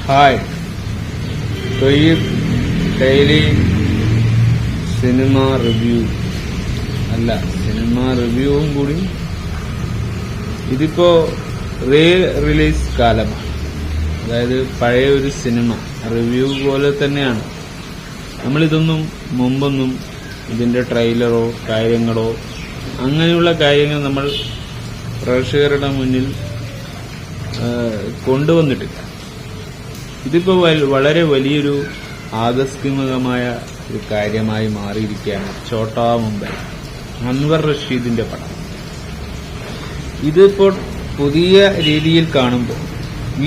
Hi. Thoyyib daily cinema review അല്ല, cinema റിവ്യൂവും കൂടി. ഇതിപ്പോ റിലീസ് കാലമാണ്. അതായത് പഴയ ഒരു സിനിമ റിവ്യൂ പോലെ തന്നെയാണ്. നമ്മളിതൊന്നും മുമ്പൊന്നും ഇതിന്റെ ട്രെയിലറോ കാര്യങ്ങളോ അങ്ങനെയുള്ള കാര്യങ്ങൾ നമ്മൾ പ്രേക്ഷകരുടെ മുന്നിൽ കൊണ്ടുവന്നിട്ടില്ല. ഇതിപ്പോ വളരെ വലിയൊരു ആകസ്മികമായ ഒരു കാര്യമായി മാറിയിരിക്കുകയാണ് ഛോട്ടാ മുംബൈ, അൻവർ റഷീദിന്റെ പടം. ഇതിപ്പോൾ പുതിയ രീതിയിൽ കാണുമ്പോൾ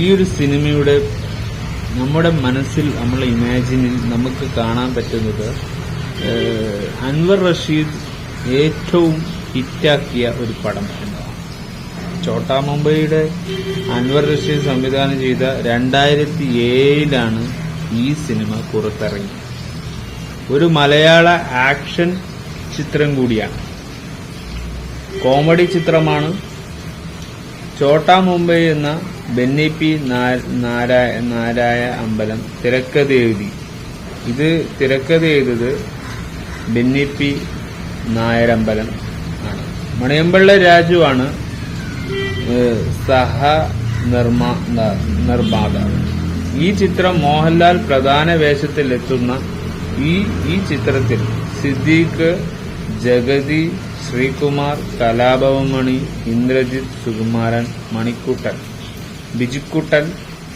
ഈ ഒരു സിനിമയുടെ നമ്മുടെ മനസ്സിൽ, നമ്മളെ ഇമാജിനിൽ നമുക്ക് കാണാൻ പറ്റുന്നത് അൻവർ റഷീദ് ഏറ്റവും ഹിറ്റാക്കിയ ഒരു പടം എന്നതാണ്. ഛോട്ടാ മുംബൈയുടെ അൻവർ റഷീദ് സംവിധാനം ചെയ്ത 2007 ഈ സിനിമ പുറത്തിറങ്ങി. ഒരു മലയാള ആക്ഷൻ ചിത്രം കൂടിയാണ്, കോമഡി ചിത്രമാണ്. ഛോട്ടാ മുംബൈ എന്ന ബെന്നി പി നാരായ അമ്പലം തിരക്കഥ എഴുതി. ഇത് തിരക്കഥ എഴുതത് ബെന്നി പി നായരമ്പലം ആണ്. മണിയമ്പിള്ള രാജു ആണ് സഹ നിർമ്മാതാവ്. ഈ ചിത്രം മോഹൻലാൽ പ്രധാന വേഷത്തിലെത്തുന്ന ഈ ചിത്രത്തിൽ സിദ്ദീഖ്, ജഗതി, ശ്രീകുമാർ, കലാഭവൻ മണി, ഇന്ദ്രജിത്ത്, സുകുമാരൻ, മണിക്കുട്ടൻ, ബിജുക്കുട്ടൻ,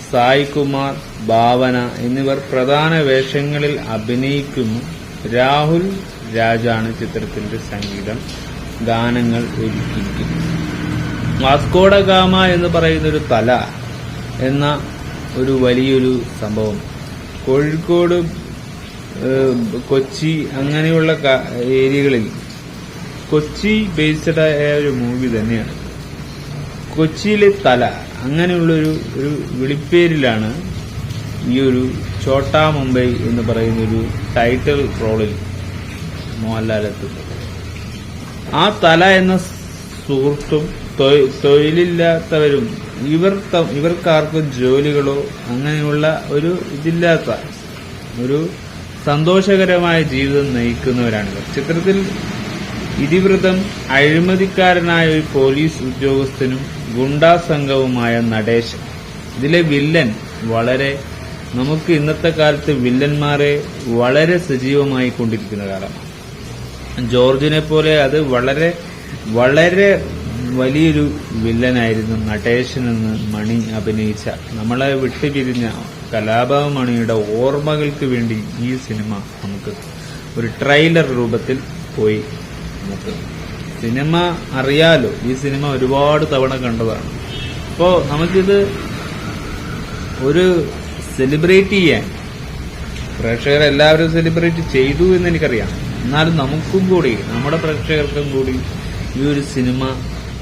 സായികുമാർ, ഭാവന എന്നിവർ പ്രധാന വേഷങ്ങളിൽ അഭിനയിക്കുന്നു. രാഹുൽ രാജാണ് ചിത്രത്തിന്റെ സംഗീതം, ഗാനങ്ങൾ ഒരുക്കിയിരിക്കുന്നത്. വാസ്കോഡ ഗാമ എന്ന് പറയുന്നൊരു തല എന്ന ഒരു വലിയൊരു സംഭവം കോഴിക്കോട്, കൊച്ചി അങ്ങനെയുള്ള ഏരിയകളിൽ, കൊച്ചി ബേസ്ഡ് ആയ ഒരു മൂവി തന്നെയാണ്. കൊച്ചിയിലെ തല അങ്ങനെയുള്ളൊരു വിളിപ്പേരിലാണ് ഈ ഒരു ഛോട്ടാ മുംബൈ എന്ന് പറയുന്നൊരു ടൈറ്റിൽ റോളിൽ മോഹൻലാൽ എത്തുന്നത്. ആ തല എന്ന സുഹൃത്തും തൊഴിലില്ലാത്തവരും, ഇവർക്കാർക്കും ജോലികളോ അങ്ങനെയുള്ള ഒരു ഇതില്ലാത്ത ഒരു സന്തോഷകരമായ ജീവിതം നയിക്കുന്നവരാണിവർ. ചിത്രത്തിൽ ഇതിവൃതം അഴിമതിക്കാരനായ ഒരു പോലീസ് ഉദ്യോഗസ്ഥനും ഗുണ്ടാ സംഘവുമായ നടേശൻ. ഇതിലെ വില്ലൻ നമുക്ക് ഇന്നത്തെ കാലത്ത് വില്ലന്മാരെ വളരെ സജീവമായി കൊണ്ടിരിക്കുന്ന കാലമാണ്. ജോർജിനെ പോലെ അത് വളരെ വലിയൊരു വില്ലനായിരുന്നു നടേശൻ എന്ന് മണി അഭിനയിച്ച, നമ്മളെ വിട്ടുപിരിഞ്ഞ കലാഭവൻ മണിയുടെ ഓർമ്മകൾക്ക് വേണ്ടി ഈ സിനിമ നമുക്ക് ഒരു ട്രെയിലർ രൂപത്തിൽ പോയി. നമുക്ക് സിനിമ അറിയാലോ, ഈ സിനിമ ഒരുപാട് തവണ കണ്ടതാണ്. അപ്പോ നമുക്കിത് ഒരു സെലിബ്രേറ്റ് ചെയ്യാൻ, പ്രേക്ഷകർ എല്ലാവരും സെലിബ്രേറ്റ് ചെയ്തു എന്ന് എനിക്കറിയാം. എന്നാലും നമുക്കും കൂടി, നമ്മുടെ പ്രേക്ഷകർക്കും കൂടി ഈ ഒരു സിനിമ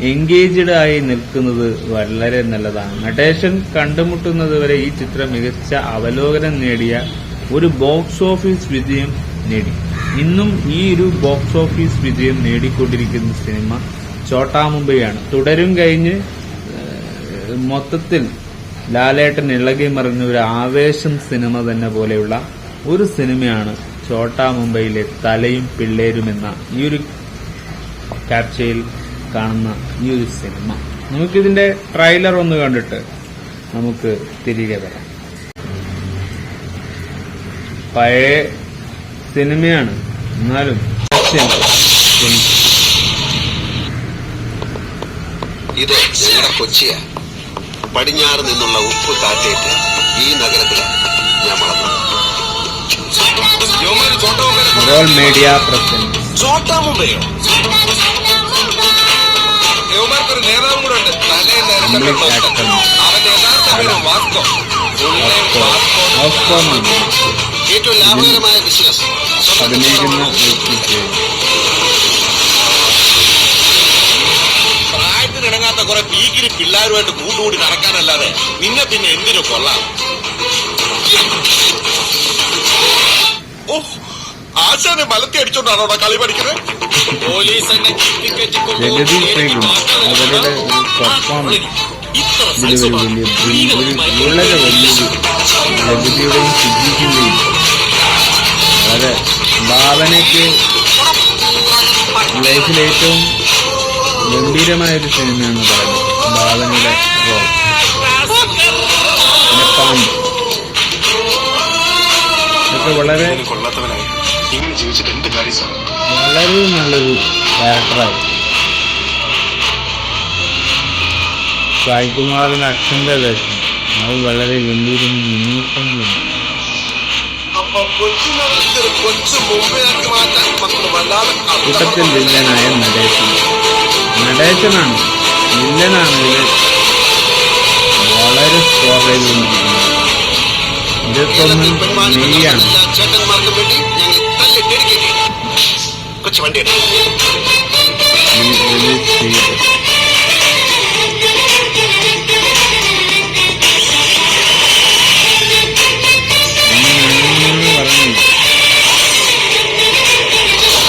എൻഗേജ്ഡ് ആയി നിൽക്കുന്നത് വളരെ നല്ലതാണ്. നടേശൻ കണ്ടുമുട്ടുന്നത് വരെ ഈ ചിത്രം മികച്ച അവലോകനം നേടിയ ഒരു ബോക്സ് ഓഫീസ് വിജയം നേടി. ഇന്നും ഈ ഒരു ബോക്സ് ഓഫീസ് വിജയം നേടിക്കൊണ്ടിരിക്കുന്ന സിനിമ ഛോട്ടാ മുംബൈയാണ്. തുടരും കഴിഞ്ഞ് മൊത്തത്തിൽ ലാലേട്ടൻ ഇളകി മറിഞ്ഞ ഒരു ആവേശം സിനിമ തന്നെ പോലെയുള്ള ഒരു സിനിമയാണ് ഛോട്ടാ മുംബൈയിലെ തലയും പിള്ളേരും എന്ന ഈ ഒരു ക്യാപ്ചയിൽ കാണുന്ന ഈ ഒരു സിനിമ. നമുക്കിതിന്റെ ട്രെയിലർ ഒന്ന് കണ്ടിട്ട് നമുക്ക് തിരികെ വരാം. പഴയ സിനിമയാണ്, എന്നാലും ഇത് ഞങ്ങളുടെ കൊച്ചിയാ. പടിഞ്ഞാറ് നിന്നുള്ള ഉപ്പ് കാറ്റേറ്റ് ഈ നഗരത്തിലാണ് ഞാൻ വളർന്നത്. Media present. ഛോട്ടാ മുംബൈയോ? യുവമാർക്കൊരു നേതാവും കൂടെ ഉണ്ട്. അവന്റെ യഥാർത്ഥ പേര് വാസ്കോ. ഏറ്റവും ലാഭകരമായ ബിസിനസ്. പ്രായത്തിനിണങ്ങാത്ത കുറെ പീക്കിരി പിള്ളേരുമായിട്ട് കൂട്ടുകൂടി നടക്കാനല്ലാതെ നിന്നെ പിന്നെ എന്തിനു കൊള്ളാം? ആശാനെ മലത്തി അടിച്ചോണ്ടാണോ കളി പഠിക്കുന്നത്? പോലീസ് ഇതിലൊരു വളരെ വലിയൊരു ജഗതിയുടെയും സിദ്ദീഖിന്റെയും വളരെ ഭാവനയ്ക്ക് ലൈഫിൽ ഏറ്റവും ഗംഭീരമായൊരു സിനിമയാണ് പറയുന്നത്. ഭാവനയുടെ റോൾ, പിന്നെ പാമ്പ്, ഇതൊക്കെ വളരെ വളരെ നല്ലൊരു ക്യാരക്ടറായി. സായികുമാറിന്റെ അച്ഛൻ്റെ വേഷം അത് വളരെ ഗംഭീരം മുന്നോട്ടങ്ങളുണ്ട്. കൂട്ടത്തിൽ വില്ലനായ നടേശനാണ് വില്ലനാണ് ഇത് വളരെ സ്കോർ ചെയ്തുകൊണ്ടിരിക്കുന്നത്. 21 മെയ്യാണ്. റിലീസ് ചെയ്തത്.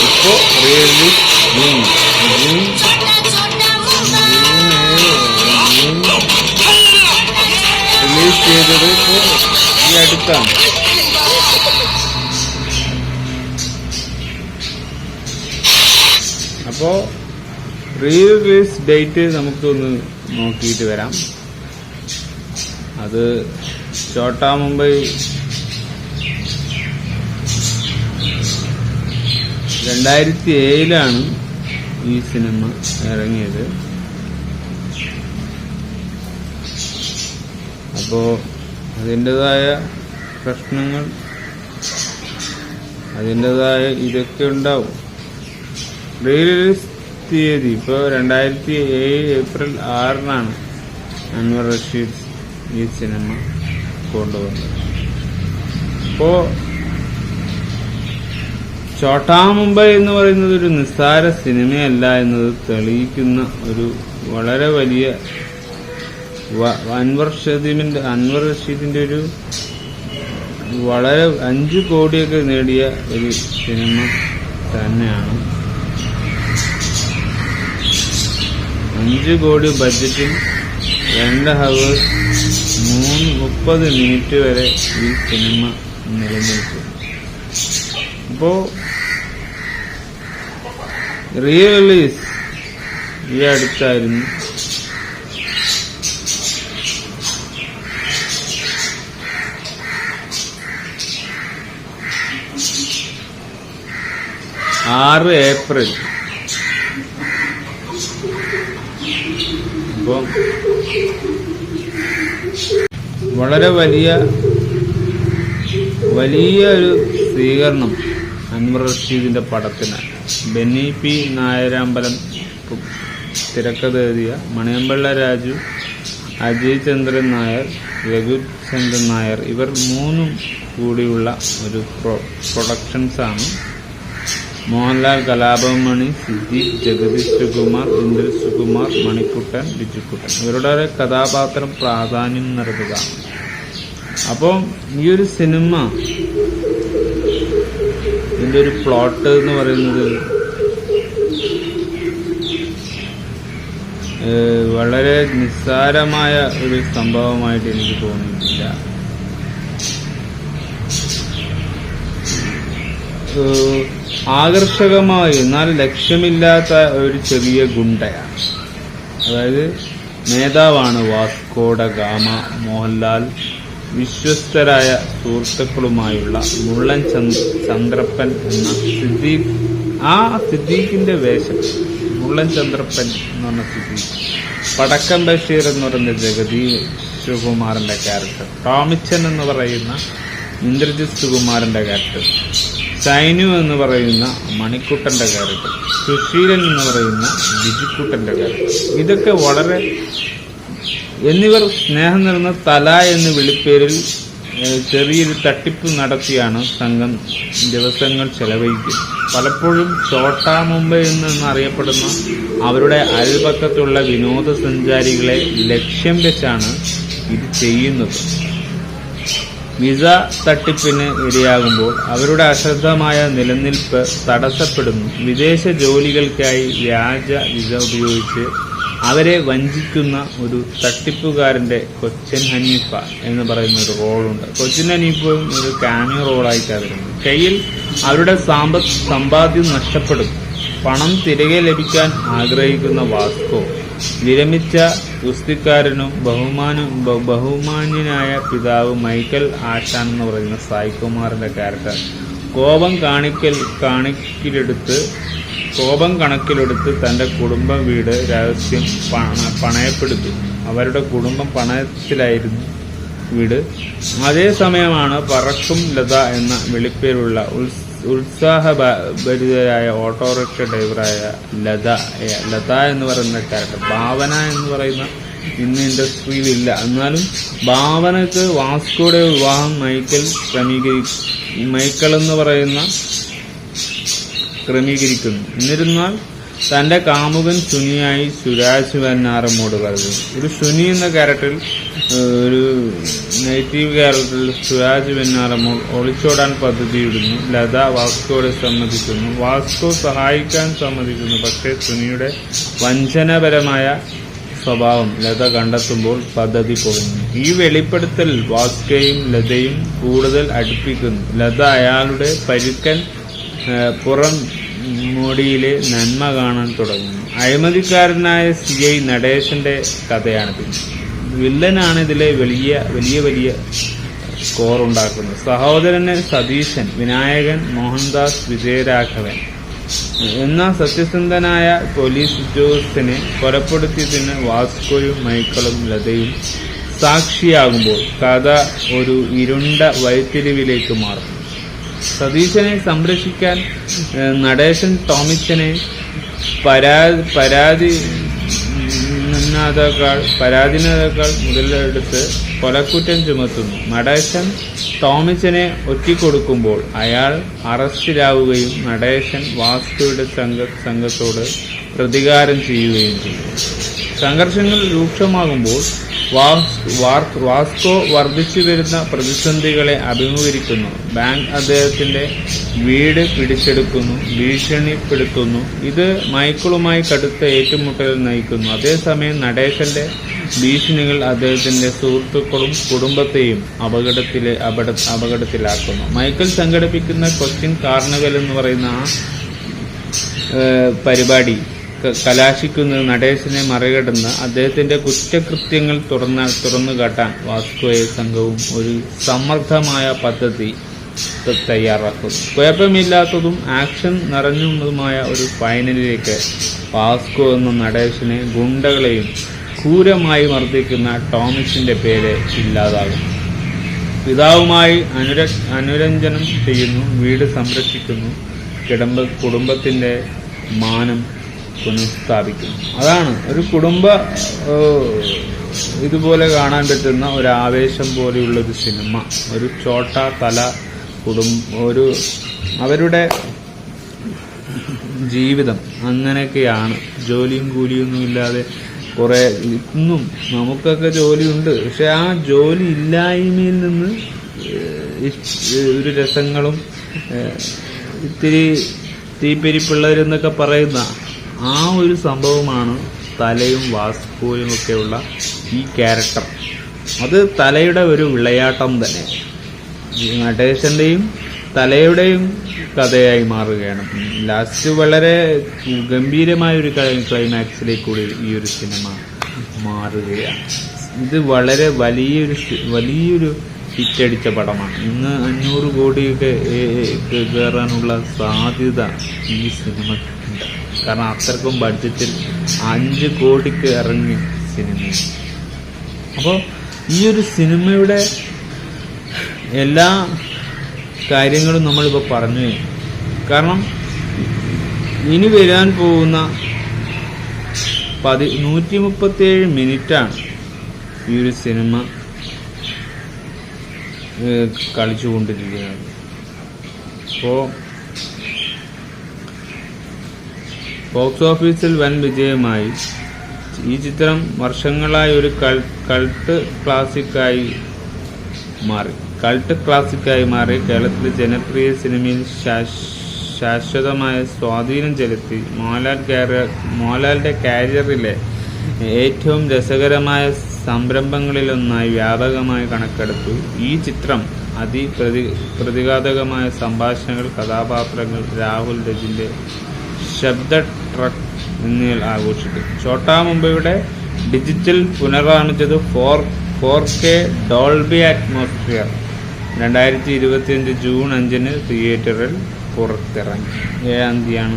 ഇപ്പോ റിലീസ് ചെയ്തത് ഇപ്പോ ഈ അടുത്താണ്. അപ്പോ റിലീസ് ഡേറ്റ് നമുക്കൊന്ന് നോക്കിയിട്ട് വരാം. അത് ഛോട്ടാ മുംബൈ 2007 ഈ സിനിമ ഇറങ്ങിയത്. അപ്പോ അതിൻ്റെതായ പ്രശ്നങ്ങൾ, അതിൻ്റെതായ ഇതൊക്കെ ഉണ്ടാവും. റിലീസ് തീയതി ഇപ്പോൾ 2007 ഏപ്രിൽ 6 അൻവർ റഷീദ് ഈ സിനിമ കൊണ്ടുവന്നത്. അപ്പോൾ ഛോട്ടാ മുംബൈ എന്ന് പറയുന്നത് ഒരു നിസ്സാര സിനിമയല്ല എന്നത് തെളിയിക്കുന്ന ഒരു വളരെ വലിയ അൻവർ റഷീദിന്റെ ഒരു വളരെ 5 കോടിയൊക്കെ നേടിയ ഒരു സിനിമ തന്നെയാണ്. 5 കോടി ബഡ്ജറ്റിൽ 2 ഹവേഴ്സ് 30 മിനിറ്റ് വരെ ഈ സിനിമ നിലനിൽക്കും. അപ്പോ റിലീസ് ഈ അടുത്തായിരുന്നു. ഏപ്രിൽ. അപ്പോ വളരെ വലിയ ഒരു സ്വീകരണം അൻവർ റഷീദിന്റെ പടത്തിന്. ബെന്നി പി നായരാമ്പലം തിരക്കഥ എഴുതിയ മണിയമ്പിള്ള രാജു, അജയ് ചന്ദ്രൻ നായർ, രഘുചന്ദ്രൻ നായർ ഇവർ 3 കൂടിയുള്ള ഒരു പ്രൊഡക്ഷൻസാണ്. മോഹൻലാൽ, കലാഭവൻ, സിദ്ദീഖ്, ജഗദീഷ് ശ്രീകുമാർ, ഇന്ദ്ര ശ്രീകുമാർ, മണിക്കുട്ടൻ, ബിജുക്കുട്ടൻ ഇവരുടെ കഥാപാത്രം പ്രാധാന്യം നിറഞ്ഞതാണ്. അപ്പം ഈ ഒരു സിനിമ ഇതിന്റെ ഒരു പ്ലോട്ട് എന്ന് പറയുന്നത് വളരെ നിസ്സാരമായ ഒരു സംഭവമായിട്ട് എനിക്ക് തോന്നിയിട്ടില്ല. ആകർഷകമായി എന്നാൽ ലക്ഷ്യമില്ലാത്ത ഒരു ചെറിയ ഗുണ്ടയാണ്. അതായത് നേതാവാണ് വാസ്കോഡ ഗാമ. മോഹൻലാൽ വിശ്വസ്തരായ സുഹൃത്തുക്കളുമായുള്ള മുള്ളൻ ചന്ദ്രപ്പൻ എന്ന സിദ്ദീഖ്, ആ സിദ്ദീഖിന്റെ വേഷം മുള്ളൻ ചന്ദ്രപ്പൻ എന്ന് പറഞ്ഞ സിദ്ദീഖ്, പടക്കം ബഷീർ എന്ന് പറയുന്ന ജഗദീഷ് ശ്രീകുമാറിന്റെ ക്യാരക്ടർ, ടോമിച്ചൻ എന്ന് പറയുന്ന ഇന്ദ്രജിത് സുകുമാരന്റെ ക്യാരക്ടർ, സൈനു എന്ന് പറയുന്ന മണിക്കുട്ടന്റെ ക്യാരക്ടർ, സുശീലൻ എന്ന് പറയുന്ന ബിജുക്കുട്ടന്റെ ക്യാരക്ടർ, ഇതൊക്കെ വളരെ എന്നിവർ സ്നേഹം നിറഞ്ഞ തല എന്ന് വിളിപ്പേരിൽ ചെറിയൊരു തട്ടിപ്പ് നടത്തിയാണ് സംഘം ദിവസങ്ങൾ ചെലവഴിക്കുന്നത്. പലപ്പോഴും ഛോട്ടാ മുംബൈ എന്നറിയപ്പെടുന്ന അവരുടെ അയൽപക്കത്തുള്ള വിനോദസഞ്ചാരികളെ ലക്ഷ്യം വെച്ചാണ് ഇത് ചെയ്യുന്നത്. വിസ തട്ടിപ്പിന് ഇരയാകുമ്പോൾ അവരുടെ അശ്രദ്ധമായ നിലനിൽപ്പ് തടസ്സപ്പെടുന്നു. വിദേശ ജോലികൾക്കായി വ്യാജ വിസ ഉപയോഗിച്ച് അവരെ വഞ്ചിക്കുന്ന ഒരു തട്ടിപ്പുകാരന്റെ കൊച്ചിൻ ഹനീഫ എന്ന് പറയുന്ന ഒരു റോളുണ്ട്. കൊച്ചിൻ ഹനീഫയും ഒരു ക്യാമിയോ റോളായിട്ടാണ് വരുന്നത്. കയ്യിൽ അവരുടെ സമ്പാദ്യം നഷ്ടപ്പെടും. പണം തിരികെ ലഭിക്കാൻ ആഗ്രഹിക്കുന്ന വാസ്കോ വിരമിച്ച ഗുസ്തിക്കാരനും ബഹുമാന്യനായ പിതാവ് മൈക്കൽ ആശാൻ എന്ന് പറയുന്ന സായികുമാറിന്റെ ക്യാരക്ടർ കോപം കണക്കിലെടുത്ത് തന്റെ കുടുംബ വീട് രഹസ്യം പണയപ്പെടുത്തി. അവരുടെ കുടുംബം പണയത്തിലായിരുന്നു വീട്. അതേസമയമാണ് പറക്കും ലത എന്ന വിളിപ്പേരുള്ള ഉത്സാഹഭരിതരായ ഓട്ടോറിക്ഷ ഡ്രൈവറായ ലത എന്ന് പറയുന്ന ക്യാരക്ടർ. ഭാവന എന്ന് പറയുന്ന ഇന്ന് ഇൻഡസ്ട്രിയിലില്ല. എന്നാലും ഭാവനക്ക് വാസ്കോയുടെ വിവാഹം മൈക്കൽ എന്ന് പറയുന്ന ക്രമീകരിക്കുന്നു. എന്നിരുന്നാൽ തന്റെ കാമുകൻ സുനിയായി സുരാജ് വെഞ്ഞാറമ്മൂട് കരുതുന്നു. ഒരു സുനി എന്ന ക്യാരക്ടറിൽ, ഒരു നെഗറ്റീവ് ക്യാരക്ടറിൽ സുരാജ് വെഞ്ഞാറമ്മൂട് ഒളിച്ചോടാൻ പദ്ധതിയിടുന്നു. ലത വാസ്കോയോട് സമ്മതിക്കുന്നു. വാസ്കോ സഹായിക്കാൻ സമ്മതിക്കുന്നു. പക്ഷേ സുനിയുടെ വഞ്ചനപരമായ സ്വഭാവം ലത കണ്ടെത്തുമ്പോൾ പദ്ധതി പൊളിഞ്ഞു. ഈ വെളിപ്പെടുത്തൽ വാസ്കോയും ലതയും കൂടുതൽ അടുപ്പിക്കുന്നു. ലത അയാളുടെ പരുക്കൻ പുറം മോടിയിലെ നന്മ കാണാൻ തുടങ്ങുന്നു. അഴിമതിക്കാരനായ CI നടേശന്റെ കഥയാണിത്. വില്ലനാണ് ഇതിലെ വലിയ സ്കോർ ഉണ്ടാക്കുന്നത്. സഹോദരന് സതീശൻ, വിനായകൻ മോഹൻദാസ് വിജയരാഘവൻ എന്ന സത്യസന്ധനായ പോലീസ് ഉദ്യോഗസ്ഥനെ കൊലപ്പെടുത്തിയതിന് വാസ്കോയും മൈക്കിളും ലതയും സാക്ഷിയാകുമ്പോൾ കഥ ഒരു ഇരുണ്ട വഴിത്തിരിവിലേക്ക് മാറും. സതീശനെ സംരക്ഷിക്കാൻ നടേശൻ ടോമിച്ചനെ പരാധീനതകൾ മുതലെടുത്ത് കൊലക്കുറ്റം ചുമത്തുന്നു. നടേശൻ ടോമിച്ചനെ ഒറ്റിക്കൊടുക്കുമ്പോൾ അയാൾ അറസ്റ്റിലാവുകയും നടേശൻ വാസ്കോയുടെ സംഘത്തോട് പ്രതികാരം ചെയ്യുകയും ചെയ്തു. സംഘർഷങ്ങൾ രൂക്ഷമാകുമ്പോൾ വാസ്കോ വർദ്ധിച്ചു വരുന്ന പ്രതിസന്ധികളെ അഭിമുഖീകരിക്കുന്നു. ബാങ്ക് അദ്ദേഹത്തിന്റെ വീട് പിടിച്ചെടുക്കുന്നു, ഭീഷണിപ്പെടുത്തുന്നു. ഇത് മൈക്കിളുമായി കടുത്ത ഏറ്റുമുട്ടൽ നയിക്കുന്നു. അതേസമയം നടേശന്റെ ഭീഷണികൾ അദ്ദേഹത്തിന്റെ സുഹൃത്തുക്കളും കുടുംബത്തെയും അപകടത്തിലാക്കുന്നു. മൈക്കിൾ സംഘടിപ്പിക്കുന്ന കൊച്ചിൻ കാർണിവൽ എന്ന് പറയുന്ന പരിപാടി കലാശിക്കുന്നത് നടേശനെ മറികടന്ന് അദ്ദേഹത്തിന്റെ കുറ്റകൃത്യങ്ങൾ തുറന്നു കാട്ടാൻ വാസ്കോയെ സംഘവും ഒരു സമർത്ഥമായ പദ്ധതി തയ്യാറാക്കുന്നു. കുഴപ്പമില്ലാത്തതും ആക്ഷൻ നിറഞ്ഞതുമായ ഒരു ഫൈനലിലേക്ക് വാസ്കോ എന്ന നടേശനെ ഗുണ്ടകളെയും ക്രൂരമായി മർദ്ദിക്കുന്ന ടോമിച്ചിന്റെ പേര് ഇല്ലാതാകും. പിതാവുമായി അനുരഞ്ജനം ചെയ്യുന്നു, വീട് സംരക്ഷിക്കുന്നു, കുടുംബത്തിന്റെ മാനം പുനഃസ്ഥാപിക്കുന്നു. അതാണ് ഒരു ഇതുപോലെ കാണാൻ പറ്റുന്ന ഒരു ആവേശം പോലെയുള്ളൊരു സിനിമ. ഒരു ചോട്ട തല അവരുടെ ജീവിതം അങ്ങനെയൊക്കെയാണ്. ജോലിയും കൂലിയൊന്നും ഇല്ലാതെ കുറെ, ഇന്നും നമുക്കൊക്കെ ജോലിയുണ്ട്, പക്ഷെ ആ ജോലി ഇല്ലായ്മയിൽ നിന്ന് ഒരു രസങ്ങളും ഇത്തിരി തീപ്പെരിപ്പിള്ളവരെന്നൊക്കെ പറയുന്ന ആ ഒരു സംഭവമാണ് തലയും വാസ്കോയും ഒക്കെയുള്ള ഈ ക്യാരക്ടർ. അത് തലയുടെ ഒരു വിളയാട്ടം തന്നെ, നടേശന്റെയും തലയുടെയും കഥയായി മാറുകയാണ്. ലാസ്റ്റ് വളരെ ഗംഭീരമായ ഒരു ക്ലൈമാക്സിലേക്ക് കൂടി ഈ ഒരു സിനിമ മാറുകയാണ്. ഇത് വളരെ വലിയൊരു ഹിറ്റടിച്ച പടമാണ്. ഇന്ന് 500 കോടിയൊക്കെ കയറാനുള്ള സാധ്യത ഈ സിനിമയ്ക്കുണ്ട്. കാരണം അത്രക്കും ബഡ്ജറ്റിൽ 5 കോടിക്ക് ഇറങ്ങിയ സിനിമയാണ്. അപ്പോൾ ഈ ഒരു സിനിമയുടെ എല്ലാ കാര്യങ്ങളും നമ്മളിപ്പോൾ പറഞ്ഞു. കാരണം ഇനി വരാൻ പോകുന്ന 137 മിനിറ്റാണ് ഈ ഒരു സിനിമ കളിച്ചുകൊണ്ടിരിക്കുന്നത്. അപ്പോൾ ബോക്സ് ഓഫീസിൽ വൻ വിജയമായി. ഈ ചിത്രം വർഷങ്ങളായി ഒരു കൾട്ട് ക്ലാസിക്കായി മാറി. കേരളത്തിലെ ജനപ്രിയ സിനിമയിൽ ശാശ്വതമായ സ്വാധീനം ചെലുത്തി. മോഹൻലാലിന്റെ കാരിയറിലെ ഏറ്റവും രസകരമായ സംരംഭങ്ങളിലൊന്നായി വ്യാപകമായി കണക്കെടുത്തു. ഈ ചിത്രം പ്രതിഘാതകമായ സംഭാഷണങ്ങൾ, കഥാപാത്രങ്ങൾ, രാഹുൽ രജിന്റെ ശബ്ദ ട്രക്ക് എന്നിവ ആഘോഷിച്ചു. ഛോട്ടാ മുംബൈയുടെ ഡിജിറ്റൽ പുനർനിർമ്മിച്ചത് 4K ഡോൾബി അറ്റ്മോസ്ഫിയർ 2025 ജൂൺ 5 തിയേറ്ററിൽ പുറത്തിറങ്ങി. 7-ാം തീയതിയാണ്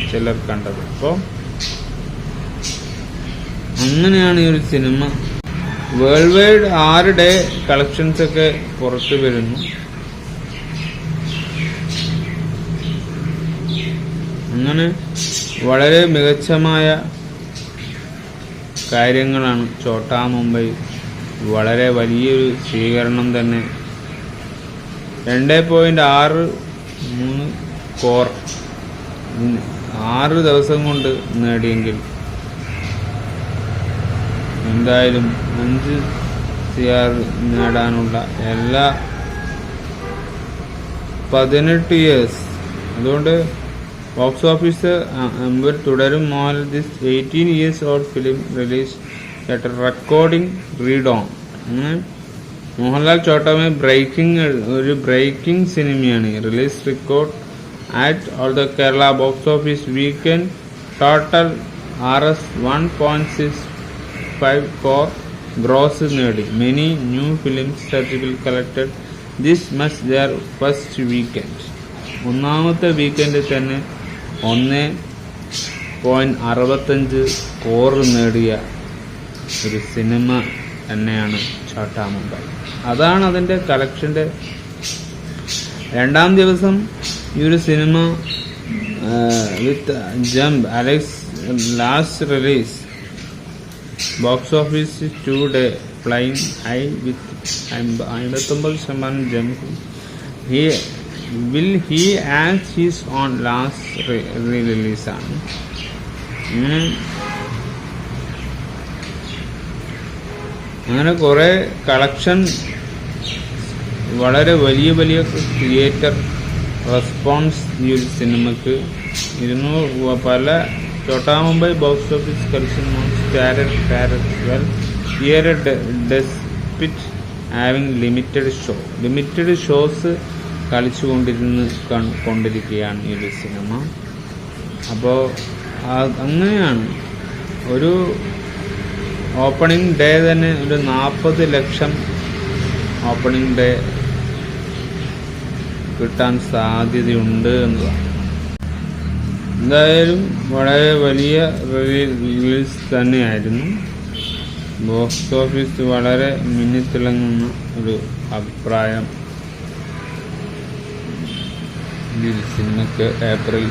ചിലർ കണ്ടത്. അപ്പോൾ അങ്ങനെയാണ് ഈ ഒരു cinema. World wide 6 day collections ഒക്കെ പുറത്തു വരുന്നു. അങ്ങനെ വളരെ മികച്ചമായ കാര്യങ്ങളാണ് ഛോട്ടാ മുംബൈ. വളരെ വലിയൊരു സ്വീകരണം തന്നെ. 2.63 കോർ 6 ദിവസം കൊണ്ട് നേടിയെങ്കിൽ എന്തായാലും 5 CR നേടാനുള്ള എല്ലാ 18 ഇയേഴ്സ്. അതുകൊണ്ട് ബോക്സ് ഓഫീസ് തുടരും. Mohanlal this 18 years old film release letter recording read on. Mohanlal ഛോട്ടാമേ ഒരു ബ്രേക്കിംഗ് സിനിമയാണ്. Release record at all the Kerala box office weekend total RS 1.65 crore gross നേടി. Many new films surgical collected this much their first weekend. ഒന്നാമത്തെ വീക്കെൻഡിൽ തന്നെ 1.65 core നേടിയ ഒരു cinema തന്നെയാണ് ഛോട്ടാ മുംബൈ. അതാണ് അതിൻ്റെ കളക്ഷൻ്റെ. 2-ാം ദിവസം ഈ ഒരു cinema with jump Alex last release box office 2 day flying high with 59% jump. he acts his on last release ആണ്. അങ്ങനെ കുറെ കളക്ഷൻ, വളരെ വലിയ തിയേറ്റർ റെസ്പോൺസ് ഈ ഒരു സിനിമക്ക്. 200 പല Chotta Mumbai box office collection despite having limited shows കൊണ്ടിരിക്കുകയാണ് ഈ ഒരു സിനിമ. അപ്പോൾ അങ്ങനെയാണ് ഒരു ഓപ്പണിംഗ് ഡേ തന്നെ ഒരു 40 ലക്ഷം ഓപ്പണിംഗ് ഡേ കിട്ടാൻ സാധ്യതയുണ്ട് എന്നതാണ്. എന്തായാലും വളരെ വലിയ റിലീസ് തന്നെയായിരുന്നു. ബോക്സ് ഓഫീസ് വളരെ മിന്നിത്തിളങ്ങുന്ന ഒരു അഭിപ്രായം ഈ സിനിമയ്ക്ക്. ഏപ്രിൽ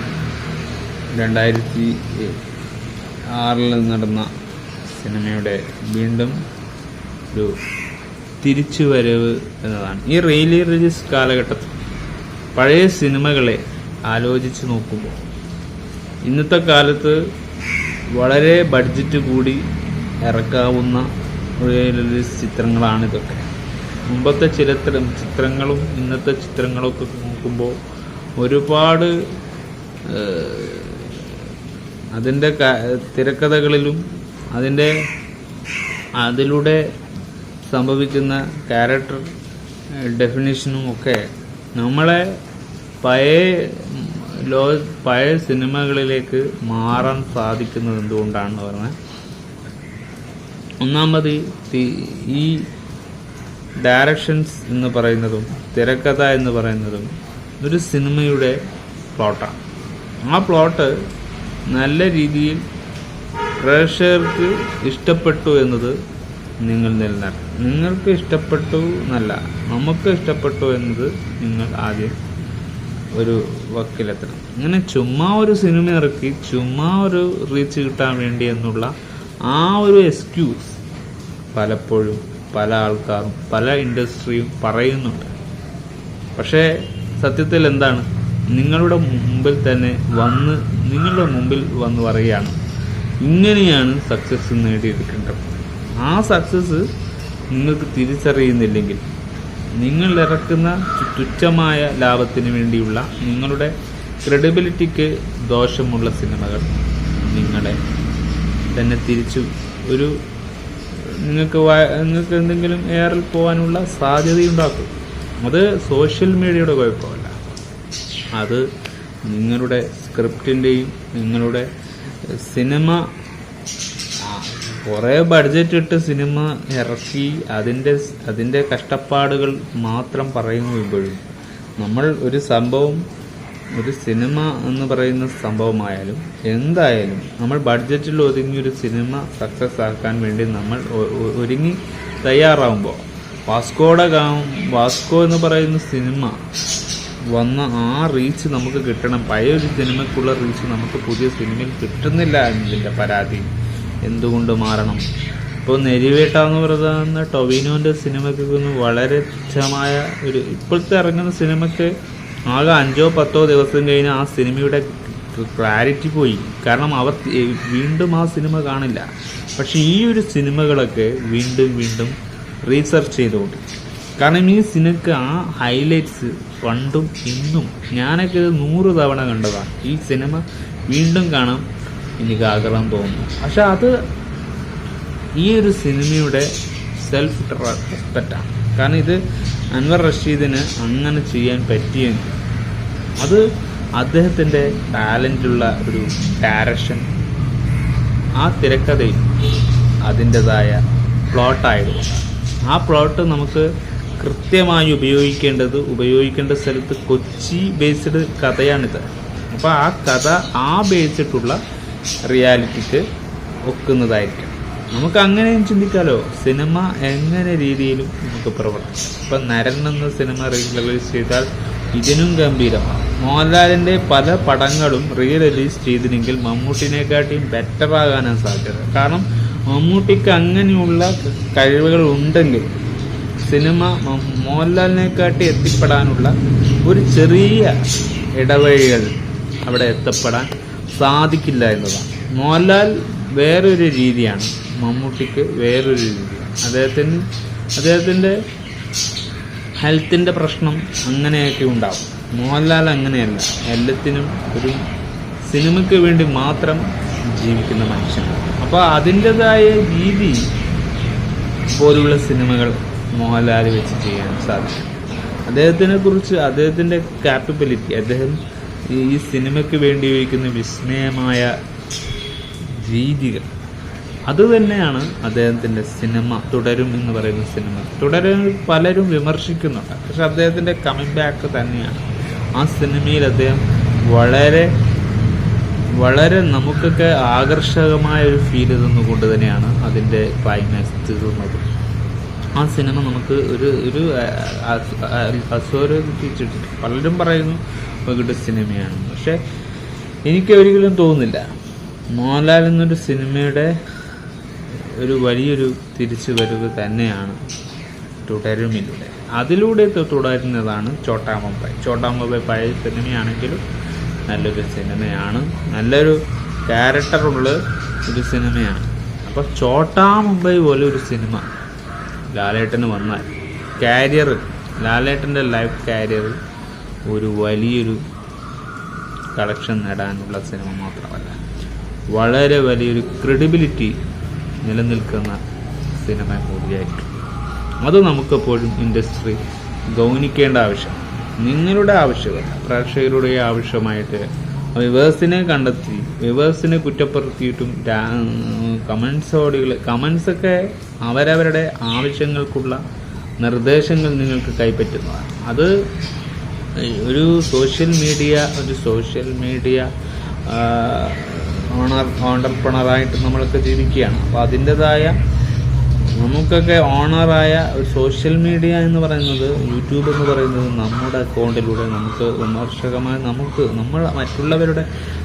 2006 നടന്ന സിനിമയുടെ വീണ്ടും ഒരു തിരിച്ചുവരവ് എന്നതാണ്. ഈ റിലീസ് കാലഘട്ടത്തിൽ പഴയ സിനിമകളെ ആലോചിച്ച് നോക്കുമ്പോൾ ഇന്നത്തെ കാലത്ത് വളരെ ബഡ്ജറ്റ് കൂടി ഇറക്കാവുന്ന റിലീസ് ചിത്രങ്ങളാണിതൊക്കെ. മുമ്പത്തെ ചിത്രങ്ങളും ഇന്നത്തെ ചിത്രങ്ങളൊക്കെ നോക്കുമ്പോൾ ഒരുപാട് അതിൻ്റെ തിരക്കഥകളിലും അതിലൂടെ സംഭവിക്കുന്ന ക്യാരക്ടർ ഡെഫിനിഷനും ഒക്കെ നമ്മളെ പഴയ സിനിമകളിലേക്ക് മാറാൻ സാധിക്കുന്നത് എന്തുകൊണ്ടാണെന്ന് പറഞ്ഞാൽ, ഒന്നാമത് ഈ ഡയറക്ഷൻസ് എന്ന് പറയുന്നതും തിരക്കഥ എന്ന് പറയുന്നതും ഒരു സിനിമയുടെ പ്ലോട്ടാണ്. ആ പ്ലോട്ട് നല്ല രീതിയിൽ പ്രേക്ഷകർക്ക് ഇഷ്ടപ്പെട്ടു എന്നത് നിങ്ങൾ നിലനിർത്തണം. നിങ്ങൾക്ക് ഇഷ്ടപ്പെട്ടു എന്നല്ല, നമുക്ക് ഇഷ്ടപ്പെട്ടു എന്നത് നിങ്ങൾ ആദ്യം ഒരു വക്കിലെത്തണം. ഇങ്ങനെ ചുമ്മാ ഒരു സിനിമ ഇറക്കി ചുമ്മാ ഒരു റീച്ച് കിട്ടാൻ വേണ്ടി എന്നുള്ള ആ ഒരു എക്സ്ക്യൂസ് പലപ്പോഴും പല ആൾക്കാരും പല ഇൻഡസ്ട്രിയും പറയുന്നുണ്ട്. പക്ഷേ സത്യത്തിൽ എന്താണ്, നിങ്ങളുടെ മുമ്പിൽ വന്ന് പറയുകയാണ് ഇങ്ങനെയാണ് സക്സസ് നേടിയെടുക്കേണ്ടത്. ആ സക്സസ് നിങ്ങൾക്ക് തിരിച്ചറിയുന്നില്ലെങ്കിൽ നിങ്ങൾ ഇറക്കുന്ന തുച്ഛമായ ലാഭത്തിന് വേണ്ടിയുള്ള നിങ്ങളുടെ ക്രെഡിബിലിറ്റിക്ക് ദോഷമുള്ള സിനിമകൾ നിങ്ങളെ തന്നെ തിരിച്ചു ഒരു നിങ്ങൾക്ക് എന്തെങ്കിലും എയറിൽ പോകാനുള്ള സാധ്യതയുണ്ടാക്കും. അത് സോഷ്യൽ മീഡിയയുടെ കുഴപ്പമല്ല, അത് നിങ്ങളുടെ സ്ക്രിപ്റ്റിൻ്റെയും നിങ്ങളുടെ സിനിമ കുറേ ബഡ്ജറ്റ് ഇട്ട് സിനിമ ഇറക്കി അതിൻ്റെ കഷ്ടപ്പാടുകൾ മാത്രം പറയുമ്പോഴും നമ്മൾ ഒരു സംഭവം, ഒരു സിനിമ എന്ന് പറയുന്ന സംഭവമായാലും എന്തായാലും നമ്മൾ ബഡ്ജറ്റിൽ ഒതുങ്ങിയൊരു സിനിമ സക്സസ് ആക്കാൻ വേണ്ടി നമ്മൾ ഒരുങ്ങി തയ്യാറാവുമ്പോൾ വാസ്കോ എന്ന് പറയുന്ന സിനിമ വന്ന ആ റീച്ച് നമുക്ക് കിട്ടണം. പഴയ ഒരു സിനിമയ്ക്കുള്ള റീച്ച് നമുക്ക് പുതിയ സിനിമയിൽ കിട്ടുന്നില്ല എന്നതിൻ്റെ പരാതി എന്തുകൊണ്ട് മാറണം? ഇപ്പോൾ നെരിവേട്ട എന്ന് പറയുന്ന ടൊവിനോൻ്റെ സിനിമയ്ക്ക് വളരെ തുച്ഛമായ ഒരു, ഇപ്പോഴത്തെ ഇറങ്ങുന്ന സിനിമയ്ക്ക് ആകെ 5-10 ദിവസം കഴിഞ്ഞ് ആ സിനിമയുടെ ക്ലാരിറ്റി പോയി. കാരണം അവർ വീണ്ടും ആ സിനിമ കാണില്ല. പക്ഷെ ഈ ഒരു സിനിമകളൊക്കെ വീണ്ടും റീസെർച്ച് ചെയ്തുകൊണ്ട്, കാരണം ഈ സിനിമയ്ക്ക് ആ ഹൈലൈറ്റ്സ് പണ്ടും ഇന്നും ഞാനൊക്കെ 100 തവണ കണ്ടതാണ്. ഈ സിനിമ വീണ്ടും കാണാൻ എനിക്ക് ആഗ്രഹം തോന്നുന്നു. പക്ഷെ അത് ഈ ഒരു സിനിമയുടെ സെൽഫ് റെസ്പെക്റ്റാണ്. കാരണം ഇത് അൻവർ റഷീദിന് അങ്ങനെ ചെയ്യാൻ പറ്റിയെങ്കിൽ അത് അദ്ദേഹത്തിൻ്റെ ടാലൻ്റുള്ള ഒരു ഡയറക്ഷൻ, ആ തിരക്കഥയിൽ അതിൻ്റെതായ പ്ലോട്ടായിരുന്നു. ആ പ്ലോട്ട് നമുക്ക് കൃത്യമായി ഉപയോഗിക്കേണ്ട സ്ഥലത്ത് കൊച്ചി ബേസ്ഡ് കഥയാണിത്. അപ്പോൾ ആ കഥ ആ ബേസിട്ടുള്ള റിയാലിറ്റിക്ക് ഒക്കുന്നതായിരിക്കും. നമുക്ക് അങ്ങനെയും ചിന്തിക്കാമല്ലോ, സിനിമ എങ്ങനെ രീതിയിലും നമുക്ക് പ്രവർത്തിക്കാം. ഇപ്പം നരൻ എന്ന സിനിമ റിലീസ് ചെയ്താൽ ഇതിനും ഗംഭീരമാണ്. മോഹൻലാലിൻ്റെ പല പടങ്ങളും റിലീസ് ചെയ്തില്ലെങ്കിൽ മമ്മൂട്ടിനെക്കാട്ടിയും ബെറ്റർ ആകാനാണ് സാധ്യത. കാരണം മമ്മൂട്ടിക്ക് അങ്ങനെയുള്ള കഴിവുകൾ ഉണ്ടെങ്കിൽ സിനിമ മോഹൻലാലിനെക്കാട്ടി എത്തിപ്പെടാനുള്ള ഒരു ചെറിയ ഇടവഴികൾ അവിടെ എത്തപ്പെടാൻ സാധിക്കില്ല എന്നതാണ്. മോഹൻലാൽ വേറൊരു രീതിയാണ്, മമ്മൂട്ടിക്ക് വേറൊരു രീതിയാണ്. അദ്ദേഹത്തിൻ്റെ ഹെൽത്തിൻ്റെ പ്രശ്നം അങ്ങനെയൊക്കെ ഉണ്ടാവും. മോഹൻലാൽ അങ്ങനെയല്ല, എല്ലാത്തിനും ഒരു സിനിമയ്ക്ക് വേണ്ടി മാത്രം ജീവിക്കുന്ന മനുഷ്യനാണ്. അപ്പോൾ അതിൻ്റെതായ രീതി പോലുള്ള സിനിമകൾ മോഹൻലാൽ വെച്ച് ചെയ്യാൻ സാധിക്കും. അദ്ദേഹത്തിൻ്റെ കാപ്പബിലിറ്റി, അദ്ദേഹം ഈ സിനിമയ്ക്ക് വേണ്ടി ഉപയോഗിക്കുന്ന വിസ്മയമായ രീതികൾ, അതുതന്നെയാണ് അദ്ദേഹത്തിൻ്റെ സിനിമ തുടരും എന്ന് പറയുന്ന സിനിമ. തുടരും പലരും വിമർശിക്കുന്നുണ്ട്, പക്ഷെ അദ്ദേഹത്തിൻ്റെ കമ്മിങ് ബാക്ക് തന്നെയാണ്. ആ സിനിമയിൽ അദ്ദേഹം വളരെ നമുക്കൊക്കെ ആകർഷകമായ ഒരു ഫീല് തന്നുകൊണ്ട് തന്നെയാണ് അതിൻ്റെ ക്ലൈമാക്സ് തീർന്നത്. ആ സിനിമ നമുക്ക് ഒരു അസ്വരത്തിച്ചിട്ടുണ്ട്. പലരും പറയുന്നു ഒരു സിനിമയാണ്, പക്ഷെ എനിക്ക് ഒരിക്കലും തോന്നുന്നില്ല. മോഹൻലാൽ എന്നൊരു സിനിമയുടെ ഒരു വലിയൊരു തിരിച്ചു വരവ് തന്നെയാണ് തുടരുമിലൂടെ. അതിലൂടെ തുടരുന്നതാണ് ചോട്ടാ മുംബൈ. പഴയ സിനിമയാണെങ്കിലും നല്ലൊരു സിനിമയാണ്, നല്ലൊരു ക്യാരക്ടറുള്ള ഒരു സിനിമയാണ്. അപ്പോൾ ചോട്ടാ മുംബൈ പോലെ ഒരു സിനിമ ലാലേട്ടന് വന്നാൽ ലാലേട്ടൻ്റെ ലൈഫ് കാരിയറിൽ ഒരു വലിയൊരു കളക്ഷൻ നേടാനുള്ള സിനിമ മാത്രമല്ല, വളരെ വലിയൊരു ക്രെഡിബിലിറ്റി നിലനിൽക്കുന്ന സിനിമ കൂടിയായിരിക്കും. അത് നമുക്കെപ്പോഴും ഇൻഡസ്ട്രി ഗൗനിക്കേണ്ട ആവശ്യം, നിങ്ങളുടെ ആവശ്യമല്ല, പ്രേക്ഷകരുടെ ആവശ്യമായിട്ട് വിവേഴ്സിനെ കണ്ടെത്തി വിവേഴ്സിനെ കുറ്റപ്പെടുത്തിയിട്ടും കമൻസൊക്കെ അവരവരുടെ ആവശ്യങ്ങൾക്കുള്ള നിർദ്ദേശങ്ങൾ നിങ്ങൾക്ക് കൈപ്പറ്റുന്നതാണ്. അത് ഒരു സോഷ്യൽ മീഡിയ ഓണർപ്രണറായിട്ട് നമ്മളൊക്കെ ജീവിക്കുകയാണ്. അപ്പോൾ അതിൻ്റെതായ നമുക്കൊക്കെ ഓണറായ ഒരു സോഷ്യൽ മീഡിയ എന്ന് പറയുന്നത്, യൂട്യൂബ് എന്ന് പറയുന്നത് നമ്മുടെ അക്കൗണ്ടിലൂടെ നമുക്ക് വിമർശകമായി നമ്മൾ മറ്റുള്ളവരുടെ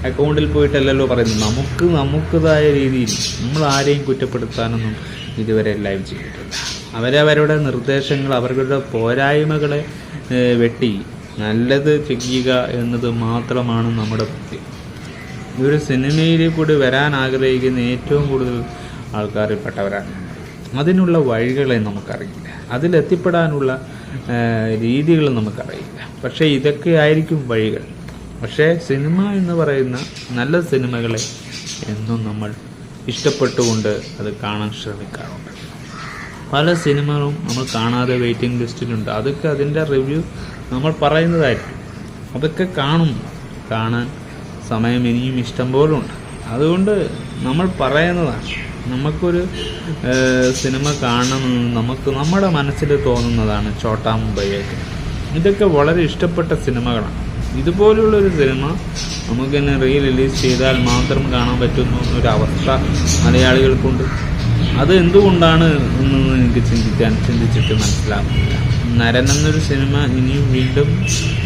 അക്കൗണ്ടിൽ പോയിട്ടല്ലല്ലോ പറയുന്നത്. നമുക്കതായ രീതിയിൽ നമ്മൾ ആരെയും കുറ്റപ്പെടുത്താനൊന്നും ഇതുവരെ ലൈവ് ചെയ്തിട്ടില്ല. അവരവരുടെ നിർദ്ദേശങ്ങൾ, അവരുടെ പോരായ്മകളെ വെട്ടി നല്ലത് ചെയ്യുക എന്നത് മാത്രമാണ് നമ്മുടെ ബുദ്ധി. ഈ ഒരു സിനിമയിൽ കൂടി വരാൻ ആഗ്രഹിക്കുന്ന ഏറ്റവും കൂടുതൽ ആൾക്കാരിൽപ്പെട്ടവരാണ്. അതിനുള്ള വഴികളെ നമുക്കറിയില്ല, അതിലെത്തിപ്പെടാനുള്ള രീതികൾ നമുക്കറിയില്ല. പക്ഷേ ഇതൊക്കെ ആയിരിക്കും വഴികൾ. പക്ഷേ സിനിമ എന്ന് പറയുന്ന നല്ല സിനിമകളെ എന്നും നമ്മൾ ഇഷ്ടപ്പെട്ടുകൊണ്ട് അത് കാണാൻ ശ്രമിക്കാറുണ്ട്. പല സിനിമകളും നമ്മൾ കാണാതെ വെയിറ്റിംഗ് ലിസ്റ്റിലുണ്ട്. അതൊക്കെ അതിൻ്റെ റിവ്യൂ നമ്മൾ പറയുന്നതായിരിക്കും. അതൊക്കെ കാണാൻ സമയം ഇനിയും ഇഷ്ടം പോലും ഉണ്ട്. അതുകൊണ്ട് നമ്മൾ പറയുന്നതാണ്. നമുക്കൊരു സിനിമ കാണണമെന്ന് നമ്മുടെ മനസ്സിൽ തോന്നുന്നതാണ് ഛോട്ടാ മുംബൈയൊക്കെ. ഇതൊക്കെ വളരെ ഇഷ്ടപ്പെട്ട സിനിമകളാണ്. ഇതുപോലുള്ളൊരു സിനിമ നമുക്കിന്നെ റിലീസ് ചെയ്താൽ മാത്രം കാണാൻ പറ്റുന്ന ഒരവസ്ഥ മലയാളികൾക്കുണ്ട്. അത് എന്തുകൊണ്ടാണ് എന്നൊന്നും എനിക്ക് ചിന്തിച്ചിട്ട് മനസ്സിലാകുന്നില്ല. നരൻ എന്നൊരു സിനിമ ഇനിയും വീണ്ടും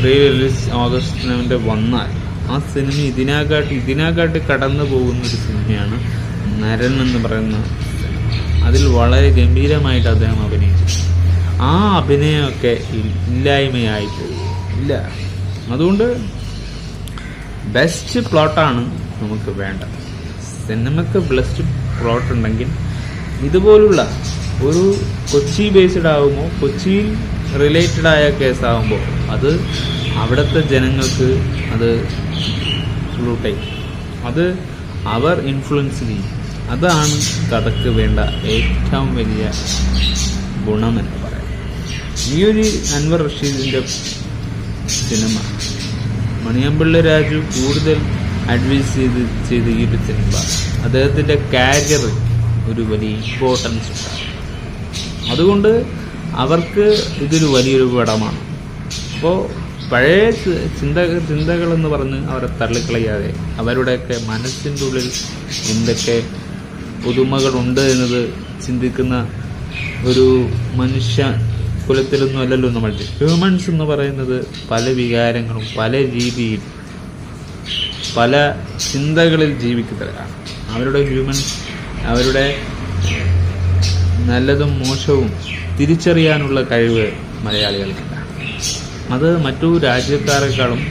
റിലീസ് ഓഗസ്റ്റ് 9 വന്നാൽ ആ സിനിമ ഇതിനാകാട്ടി കടന്നു പോകുന്നൊരു സിനിമയാണ് നരൻ എന്ന് പറയുന്ന സിനിമ. അതിൽ വളരെ ഗംഭീരമായിട്ട് അദ്ദേഹം അഭിനയിച്ചു. ആ അഭിനയമൊക്കെ ഇല്ലായ്മയായി പോകും. ഇല്ല, അതുകൊണ്ട് ബെസ്റ്റ് പ്ലോട്ടാണ് നമുക്ക് വേണ്ടത്. സിനിമയ്ക്ക് ബെസ്റ്റ് പ്ലോട്ട് ഉണ്ടെങ്കിൽ ഇതുപോലുള്ള ഒരു കൊച്ചി ബേസ്ഡ് ആകുമ്പോൾ, കൊച്ചിയിൽ റിലേറ്റഡ് ആയ കേസാകുമ്പോൾ അത് അവിടുത്തെ ജനങ്ങൾക്ക് അത് ഫ്ലൂട്ടായി, അത് അവർ ഇൻഫ്ലുവൻസ് ചെയ്യും. അതാണ് കഥയ്ക്ക് വേണ്ട ഏറ്റവും വലിയ ഗുണമെന്ന് പറയാം. ഈ ഒരു അൻവർ റഷീദിൻ്റെ സിനിമ മണിയമ്പിള്ള രാജു കൂടുതൽ അഡ്വൈസ് ചെയ്ത് ഈ ഒരു സിനിമ അദ്ദേഹത്തിൻ്റെ കാരിയർ ഒരു വലിയ ഇമ്പോർട്ടൻസ് ഉണ്ടാകും. അതുകൊണ്ട് അവർക്ക് ഇതൊരു വലിയൊരു പടമാണ്. അപ്പോൾ പഴയ ചിന്തകളെന്ന് പറഞ്ഞ് അവരെ തള്ളിക്കളയാതെ അവരുടെയൊക്കെ മനസ്സിൻ്റെ ഉള്ളിൽ എന്തൊക്കെ പുതുമകളുണ്ട് എന്നത് ചിന്തിക്കുന്ന ഒരു മനുഷ്യ കുലത്തിലൊന്നും അല്ലല്ലോ നമ്മൾ. ഹ്യൂമൻസ് എന്ന് പറയുന്നത് പല വികാരങ്ങളും പല രീതിയിൽ പല ചിന്തകളിൽ ജീവിക്കുന്നവരാണ്. അവരുടെ നല്ലതും മോശവും തിരിച്ചറിയാനുള്ള കഴിവ് മലയാളികൾക്കില്ല. അത് മറ്റു രാജ്യക്കാരെക്കാളും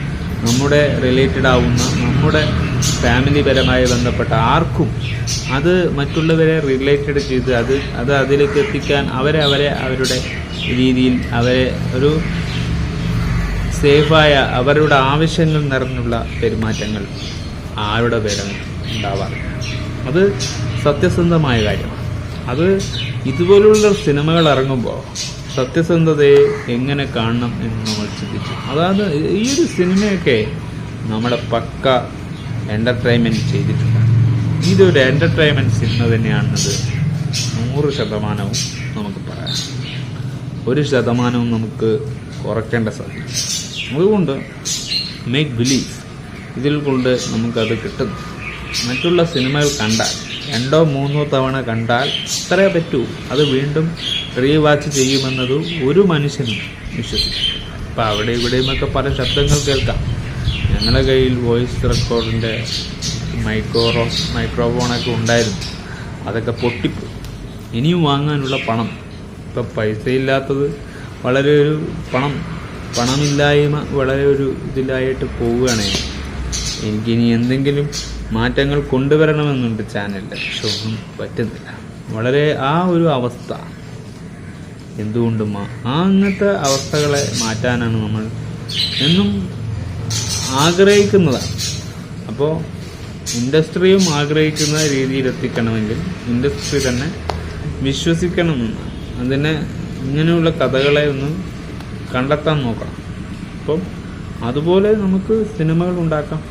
നമ്മുടെ റിലേറ്റഡ് ആവുന്ന, നമ്മുടെ ഫാമിലിപരമായി ബന്ധപ്പെട്ട ആർക്കും അത് മറ്റുള്ളവരെ റിലേറ്റഡ് ചെയ്ത് അത് അതിലേക്ക് എത്തിക്കാൻ അവരുടെ രീതിയിൽ അവരെ ഒരു സേഫായ അവരുടെ ആവശ്യങ്ങൾ നിറഞ്ഞുള്ള പെരുമാറ്റങ്ങൾ ആരുടെ പേരും ഉണ്ടാവാറില്ല. അത് സത്യസന്ധമായ കാര്യമാണ്. അത് ഇതുപോലുള്ള സിനിമകൾ ഇറങ്ങുമ്പോൾ സത്യസന്ധതയെ എങ്ങനെ കാണണം എന്ന് നമ്മൾ ചിന്തിച്ചു. അതായത് ഈ ഒരു സിനിമയൊക്കെ നമ്മുടെ പക്ക എൻ്റർടൈൻമെൻറ്റ് ചെയ്തിട്ടുണ്ട്. ഇതൊരു എൻ്റർടൈൻമെൻറ്റ് സിനിമ തന്നെയാണെന്നത് 100% നമുക്ക് പറയാം. 1% നമുക്ക് കുറയ്ക്കേണ്ട സാധ്യത. അതുകൊണ്ട് മേക്ക് ബിലീവ് ഇതിൽ കൊണ്ട് നമുക്കത് കിട്ടുന്നു. മറ്റുള്ള സിനിമകൾ കണ്ടാൽ 2 or 3 തവണ കണ്ടാൽ അത്രേ പറ്റൂ. അത് വീണ്ടും റീവാച്ച് ചെയ്യുമെന്നത് ഒരു മനുഷ്യനും വിശ്വസിക്കും. അപ്പോൾ അവിടെ ഇവിടെയുമൊക്കെ പല ശബ്ദങ്ങൾ കേൾക്കാം. ഞങ്ങളുടെ കയ്യിൽ വോയിസ് റെക്കോർഡിൻ്റെ മൈക്രോഫോണൊക്കെ ഉണ്ടായിരുന്നു. അതൊക്കെ പൊട്ടിപ്പോയി. ഇനിയും വാങ്ങാനുള്ള പണം, ഇപ്പം പൈസയില്ലാത്തത് വളരെ ഒരു പണമില്ലായ്മ വളരെ ഒരു ഇതിലായിട്ട് പോവുകയാണെങ്കിൽ എനിക്കിനി എന്തെങ്കിലും മാറ്റങ്ങൾ കൊണ്ടുവരണമെന്നുണ്ട് ചാനലിൽ. പക്ഷെ ഒന്നും പറ്റുന്നില്ല. വളരെ ആ ഒരു അവസ്ഥ എന്തുകൊണ്ടും അങ്ങനത്തെ അവസ്ഥകളെ മാറ്റാനാണ് നമ്മൾ എന്നും ആഗ്രഹിക്കുന്നതാണ്. അപ്പോൾ ഇൻഡസ്ട്രിയും ആഗ്രഹിക്കുന്ന രീതിയിൽ എത്തിക്കണമെങ്കിൽ ഇൻഡസ്ട്രി തന്നെ വിശ്വസിക്കണമെന്നാണ്. അതിനെ ഇങ്ങനെയുള്ള കഥകളെ ഒന്ന് കണ്ടെത്താൻ നോക്കണം. അപ്പം അതുപോലെ നമുക്ക് സിനിമകൾ ഉണ്ടാക്കാം.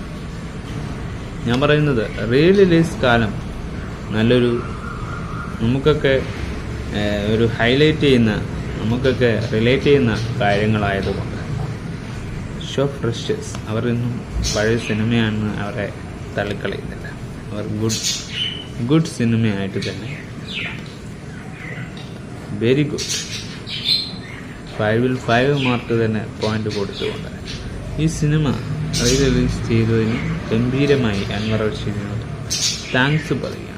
ഞാൻ പറയുന്നത് റിലീസ് കാലം നല്ലൊരു നമുക്കൊക്കെ ഒരു ഹൈലൈറ്റ് ചെയ്യുന്ന, നമുക്കൊക്കെ റിലേറ്റ് ചെയ്യുന്ന കാര്യങ്ങളായതുകൊണ്ട് ഷോ ഫ്രഷേഴ്സ് അവർ ഇന്നും പഴയ സിനിമയാണെന്ന് അവരെ തള്ളിക്കളയുന്നില്ല. അവർ ഗുഡ് സിനിമയായിട്ട് തന്നെ വെരി ഗുഡ് 5 മാർക്ക് തന്നെ പോയിന്റ് കൊടുത്തുകൊണ്ട് ഈ സിനിമ റിലീസ് ചെയ്തതിന് ഗംഭീരമായി അൻവർ റഷീദിനോട് താങ്ക്സ് പറയുക.